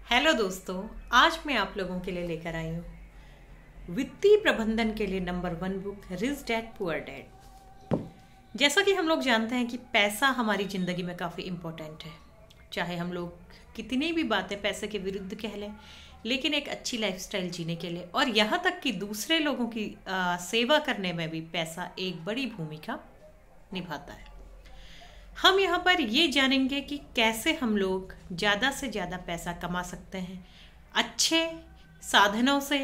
Hello दोस्तों, आज मैं आप लोगों के लिए लेकर आई हूँ वित्तीय प्रबंधन के लिए number 1 book rich dad poor dad. जैसा कि हम लोग जानते हैं कि पैसा हमारी ज़िंदगी में काफ़ी इम्पोर्टेंट है। चाहे हम लोग कितनी भी बातें पैसे के विरुद्ध कह लें, लेकिन एक अच्छी लाइफस्टाइल जीने के लिए और यहाँ तक कि दूसरे लोगों की सेवा करने में भी पैसा एक बड़ी भूमिका निभाता है। हम यहाँ पर ये जानेंगे कि कैसे हम लोग ज़्यादा से ज़्यादा पैसा कमा सकते हैं, अच्छे साधनों से,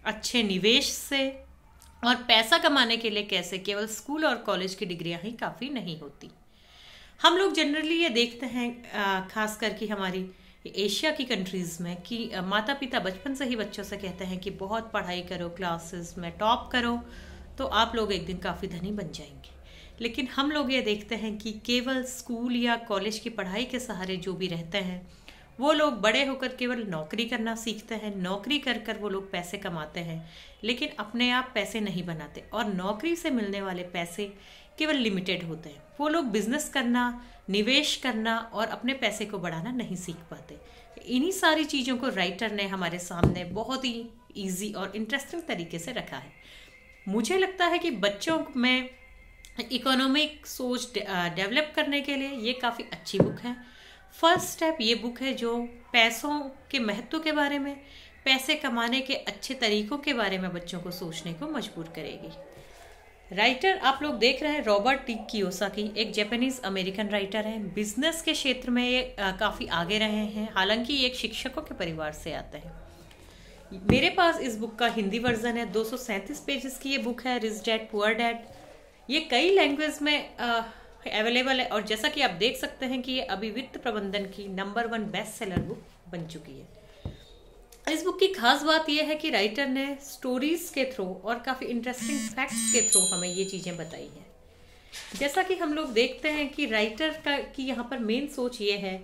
अच्छे निवेश से। और पैसा कमाने के लिए कैसे केवल स्कूल और कॉलेज की डिग्रियां ही काफ़ी नहीं होती। हम लोग जनरली ये देखते हैं खास करके हमारी एशिया की कंट्रीज़ में कि माता पिता बचपन से ही बच्चों से कहते हैं कि बहुत पढ़ाई करो, क्लासेस में टॉप करो, तो आप लोग एक दिन काफ़ी धनी बन जाएंगे। लेकिन हम लोग ये देखते हैं कि केवल स्कूल या कॉलेज की पढ़ाई के सहारे जो भी रहते हैं वो लोग बड़े होकर केवल नौकरी करना सीखते हैं। नौकरी कर कर वो लोग पैसे कमाते हैं, लेकिन अपने आप पैसे नहीं बनाते और नौकरी से मिलने वाले पैसे केवल लिमिटेड होते हैं। वो लोग बिजनेस करना, निवेश करना और अपने पैसे को बढ़ाना नहीं सीख पाते। इन्हीं सारी चीज़ों को राइटर ने हमारे सामने बहुत ही ईजी और इंटरेस्टिंग तरीके से रखा है। मुझे लगता है कि बच्चों में इकोनॉमिक सोच डेवलप करने के लिए ये काफ़ी अच्छी बुक है। फर्स्ट स्टेप ये बुक है जो पैसों के महत्व के बारे में, पैसे कमाने के अच्छे तरीकों के बारे में बच्चों को सोचने को मजबूर करेगी। राइटर आप लोग देख रहे हैं रॉबर्ट टी कियोसाकी, एक जापानीज अमेरिकन राइटर हैं। बिजनेस के क्षेत्र में ये काफ़ी आगे रहे हैं, हालांकि ये एक शिक्षकों के परिवार से आते हैं। मेरे पास इस बुक का हिंदी वर्जन है, 237 पेजेस की ये बुक है, रिच डैड पुअर डैड। ये कई लैंग्वेज में अवेलेबल है और जैसा कि आप देख सकते हैं कि ये अभी वित्त प्रबंधन की नंबर 1 बेस्ट सेलर बुक बन चुकी है। इस बुक की खास बात यह है कि राइटर ने स्टोरीज के थ्रू और काफ़ी इंटरेस्टिंग फैक्ट्स के थ्रू हमें ये चीज़ें बताई हैं। जैसा कि हम लोग देखते हैं कि राइटर का की यहाँ पर मेन सोच ये है,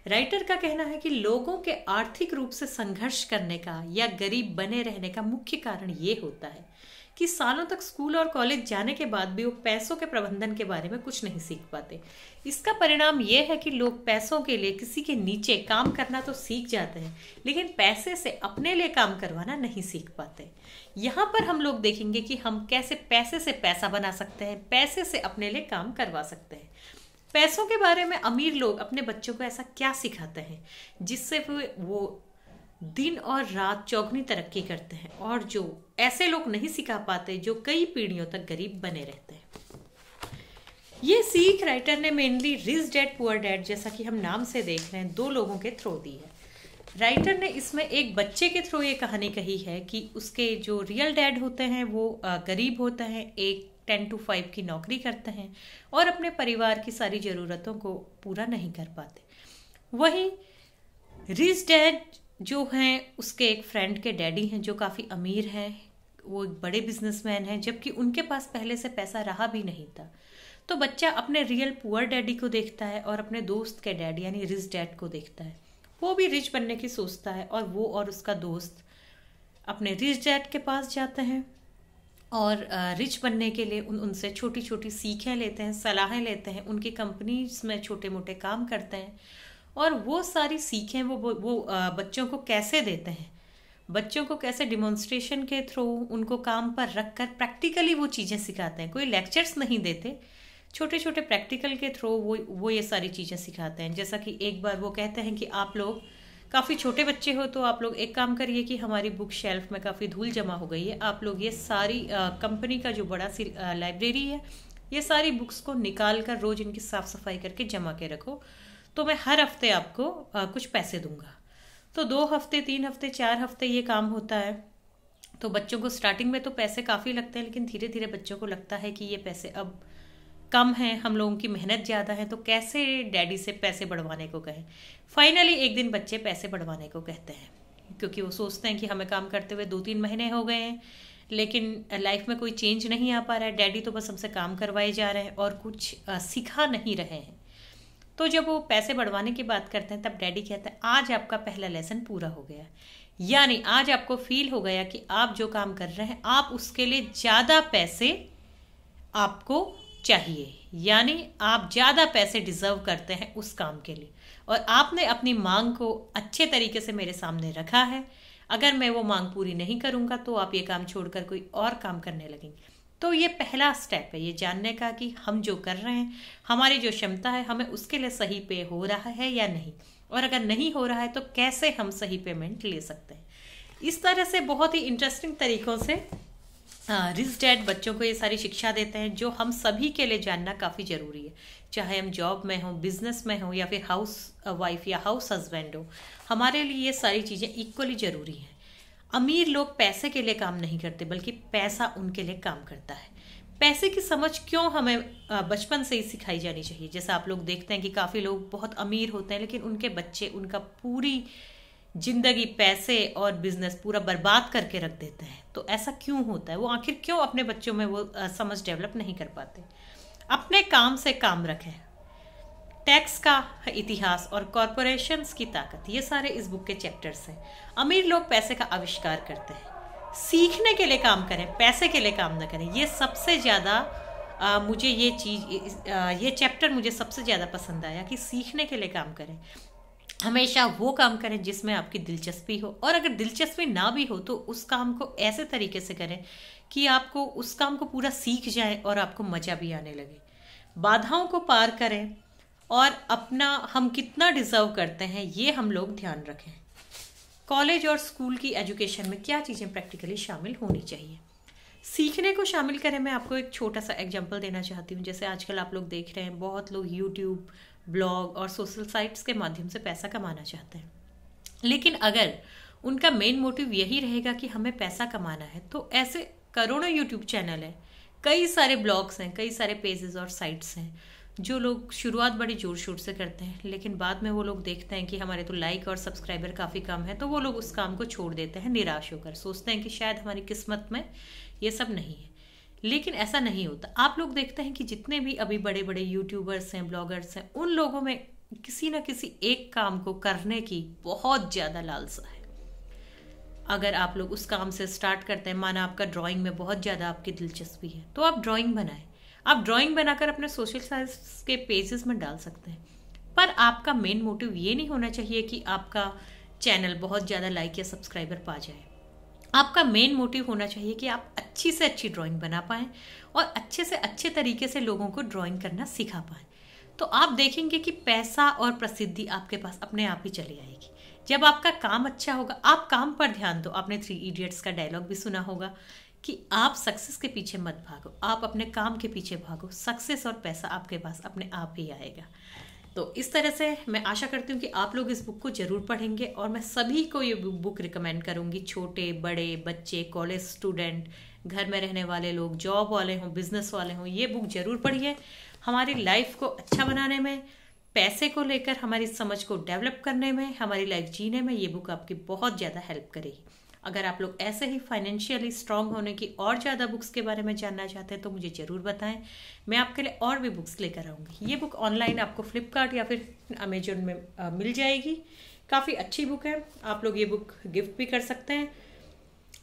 राइटर का कहना है कि लोगों के आर्थिक रूप से संघर्ष करने का या गरीब बने रहने का मुख्य कारण ये होता है कि सालों तक स्कूल और कॉलेज जाने के बाद भी वो पैसों के प्रबंधन के बारे में कुछ नहीं सीख पाते। इसका परिणाम ये है कि लोग पैसों के लिए किसी के नीचे काम करना तो सीख जाते हैं, लेकिन पैसे से अपने लिए काम करवाना नहीं सीख पाते। यहाँ पर हम लोग देखेंगे कि हम कैसे पैसे से पैसा बना सकते हैं, पैसे से अपने लिए काम करवा सकते हैं। पैसों के बारे में अमीर लोग अपने बच्चों को ऐसा क्या सिखाते हैं जिससे वो दिन और रात चौगुनी तरक्की करते हैं, और जो ऐसे लोग नहीं सिखा पाते जो कई पीढ़ियों तक गरीब बने रहते हैं। ये सीख राइटर ने mainly rich dad poor dad, जैसा कि हम नाम से देख रहे हैं, 2 लोगों के थ्रू दी है। राइटर ने इसमें एक बच्चे के थ्रू ये कहानी कही है कि उसके जो रियल डैड होते हैं वो गरीब होते हैं, एक 10 to 5 की नौकरी करते हैं और अपने परिवार की सारी ज़रूरतों को पूरा नहीं कर पाते। वहीं रिच डैड जो हैं उसके एक फ्रेंड के डैडी हैं जो काफ़ी अमीर हैं, वो एक बड़े बिजनेसमैन हैं, जबकि उनके पास पहले से पैसा रहा भी नहीं था। तो बच्चा अपने रियल पुअर डैडी को देखता है और अपने दोस्त के डैड यानी रिच डैड को देखता है। वो भी रिच बनने की सोचता है और वो और उसका दोस्त अपने रिच डैड के पास जाते हैं और रिच बनने के लिए उनसे छोटी छोटी सीखें लेते हैं, सलाहें लेते हैं, उनकी कंपनीज में छोटे मोटे काम करते हैं और वो सारी सीखें वो बच्चों को कैसे देते हैं, बच्चों को कैसे डिमॉन्स्ट्रेशन के थ्रू उनको काम पर रख कर प्रैक्टिकली वो चीज़ें सिखाते हैं। कोई लेक्चर्स नहीं देते, छोटे छोटे प्रैक्टिकल के थ्रू वो ये सारी चीज़ें सिखाते हैं। जैसा कि एक बार वो कहते हैं कि आप लोग काफ़ी छोटे बच्चे हो तो आप लोग एक काम करिए कि हमारी बुक शेल्फ में काफ़ी धूल जमा हो गई है, आप लोग ये सारी कंपनी का जो बड़ा सी लाइब्रेरी है, ये सारी बुक्स को निकाल कर रोज़ इनकी साफ़ सफाई करके जमा के रखो, तो मैं हर हफ्ते आपको कुछ पैसे दूंगा। तो 2 हफ्ते, 3 हफ्ते, 4 हफ्ते ये काम होता है। तो बच्चों को स्टार्टिंग में तो पैसे काफ़ी लगते हैं, लेकिन धीरे धीरे बच्चों को लगता है कि ये पैसे अब कम हैं, हम लोगों की मेहनत ज़्यादा है, तो कैसे डैडी से पैसे बढ़वाने को कहें। फाइनली एक दिन बच्चे पैसे बढ़वाने को कहते हैं, क्योंकि वो सोचते हैं कि हमें काम करते हुए 2-3 महीने हो गए हैं, लेकिन लाइफ में कोई चेंज नहीं आ पा रहा है, डैडी तो बस हमसे काम करवाए जा रहे हैं और कुछ सिखा नहीं रहे हैं। तो जब वो पैसे बढ़वाने की बात करते हैं तब डैडी कहता है आज आपका पहला लेसन पूरा हो गया, यानी आज आपको फील हो गया कि आप जो काम कर रहे हैं आप उसके लिए ज़्यादा पैसे आपको चाहिए, यानी आप ज़्यादा पैसे डिजर्व करते हैं उस काम के लिए। और आपने अपनी मांग को अच्छे तरीके से मेरे सामने रखा है। अगर मैं वो मांग पूरी नहीं करूंगा तो आप ये काम छोड़कर कोई और काम करने लगेंगे। तो ये पहला स्टेप है, ये जानने का कि हम जो कर रहे हैं, हमारी जो क्षमता है, हमें उसके लिए सही पे हो रहा है या नहीं, और अगर नहीं हो रहा है तो कैसे हम सही पेमेंट ले सकते हैं। इस तरह से बहुत ही इंटरेस्टिंग तरीकों से रिच डैड बच्चों को ये सारी शिक्षा देते हैं, जो हम सभी के लिए जानना काफ़ी ज़रूरी है। चाहे हम जॉब में हों, बिजनेस में हों, या फिर हाउस वाइफ या हाउस हस्बैंड हो, हमारे लिए ये सारी चीज़ें इक्वली ज़रूरी हैं। अमीर लोग पैसे के लिए काम नहीं करते, बल्कि पैसा उनके लिए काम करता है। पैसे की समझ क्यों हमें बचपन से ही सिखाई जानी चाहिए। जैसा आप लोग देखते हैं कि काफ़ी लोग बहुत अमीर होते हैं, लेकिन उनके बच्चे उनका पूरी जिंदगी पैसे और बिजनेस पूरा बर्बाद करके रख देते हैं। तो ऐसा क्यों होता है? वो आखिर क्यों अपने बच्चों में वो समझ डेवलप नहीं कर पाते? अपने काम से काम रखें। टैक्स का इतिहास और कॉरपोरेशंस की ताकत, ये सारे इस बुक के चैप्टर्स हैं। अमीर लोग पैसे का आविष्कार करते हैं। सीखने के लिए काम करें, पैसे के लिए काम न करें। ये सबसे ज़्यादा मुझे ये चैप्टर मुझे सबसे ज़्यादा पसंद आया कि सीखने के लिए काम करें। हमेशा वो काम करें जिसमें आपकी दिलचस्पी हो, और अगर दिलचस्पी ना भी हो तो उस काम को ऐसे तरीके से करें कि आपको उस काम को पूरा सीख जाए और आपको मज़ा भी आने लगे। बाधाओं को पार करें और अपना हम कितना डिज़र्व करते हैं ये हम लोग ध्यान रखें। कॉलेज और स्कूल की एजुकेशन में क्या चीज़ें प्रैक्टिकली शामिल होनी चाहिए, सीखने को शामिल करें। मैं आपको एक छोटा सा एग्जांपल देना चाहती हूँ। जैसे आजकल आप लोग देख रहे हैं, बहुत लोग यूट्यूब, ब्लॉग और सोशल साइट्स के माध्यम से पैसा कमाना चाहते हैं, लेकिन अगर उनका मेन मोटिव यही रहेगा कि हमें पैसा कमाना है, तो ऐसे करोड़ों यूट्यूब चैनल हैं, कई सारे ब्लॉग्स हैं, कई सारे पेजेस और साइट्स हैं, जो लोग शुरुआत बड़ी जोर शोर से करते हैं, लेकिन बाद में वो लोग देखते हैं कि हमारे तो लाइक और सब्सक्राइबर काफ़ी कम है, तो वो लोग उस काम को छोड़ देते हैं निराश होकर, सोचते हैं कि शायद हमारी किस्मत में ये सब नहीं है। लेकिन ऐसा नहीं होता। आप लोग देखते हैं कि जितने भी अभी बड़े बड़े यूट्यूबर्स हैं, ब्लॉगर्स हैं, उन लोगों में किसी ना किसी एक काम को करने की बहुत ज़्यादा लालसा है। अगर आप लोग उस काम से स्टार्ट करते हैं, माना आपका ड्राइंग में बहुत ज़्यादा आपकी दिलचस्पी है, तो आप ड्राइंग बनाएं। आप ड्राइंग बनाकर अपने सोशल साइट्स के पेजेस में डाल सकते हैं, पर आपका मेन मोटिव ये नहीं होना चाहिए कि आपका चैनल बहुत ज़्यादा लाइक या सब्सक्राइबर पा जाए। आपका मेन मोटिव होना चाहिए कि आप अच्छी से अच्छी ड्राइंग बना पाएँ और अच्छे से अच्छे तरीके से लोगों को ड्राइंग करना सिखा पाएँ। तो आप देखेंगे कि पैसा और प्रसिद्धि आपके पास अपने आप ही चली आएगी। जब आपका काम अच्छा होगा, आप काम पर ध्यान दो। आपने 3 इडियट्स का डायलॉग भी सुना होगा कि आप सक्सेस के पीछे मत भागो, आप अपने काम के पीछे भागो। सक्सेस और पैसा आपके पास अपने आप ही आएगा। तो इस तरह से मैं आशा करती हूँ कि आप लोग इस बुक को ज़रूर पढ़ेंगे, और मैं सभी को ये बुक रिकमेंड करूँगी। छोटे बड़े बच्चे, कॉलेज स्टूडेंट, घर में रहने वाले लोग, जॉब वाले हों, बिजनेस वाले हों, ये बुक ज़रूर पढ़िए। हमारी लाइफ को अच्छा बनाने में, पैसे को लेकर हमारी समझ को डेवलप करने में, हमारी लाइफ जीने में ये बुक आपकी बहुत ज़्यादा हेल्प करेगी। अगर आप लोग ऐसे ही फाइनेंशियली स्ट्रांग होने की और ज़्यादा बुक्स के बारे में जानना चाहते हैं तो मुझे ज़रूर बताएं। मैं आपके लिए और भी बुक्स लेकर आऊँगी। ये बुक ऑनलाइन आपको फ्लिपकार्ट या फिर अमेजोन में मिल जाएगी। काफ़ी अच्छी बुक है, आप लोग ये बुक गिफ्ट भी कर सकते हैं।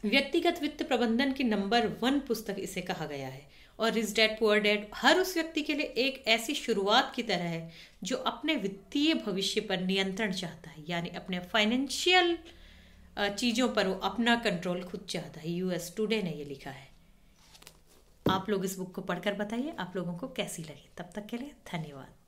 व्यक्तिगत वित्त प्रबंधन की नंबर 1 पुस्तक इसे कहा गया है, और रिच डैड पुअर डैड हर उस व्यक्ति के लिए एक ऐसी शुरुआत की तरह है जो अपने वित्तीय भविष्य पर नियंत्रण चाहता है, यानी अपने फाइनेंशियल चीज़ों पर वो अपना कंट्रोल खुद चाहता है। यूएस टुडे ने ये लिखा है। आप लोग इस बुक को पढ़कर बताइए आप लोगों को कैसी लगी। तब तक के लिए धन्यवाद।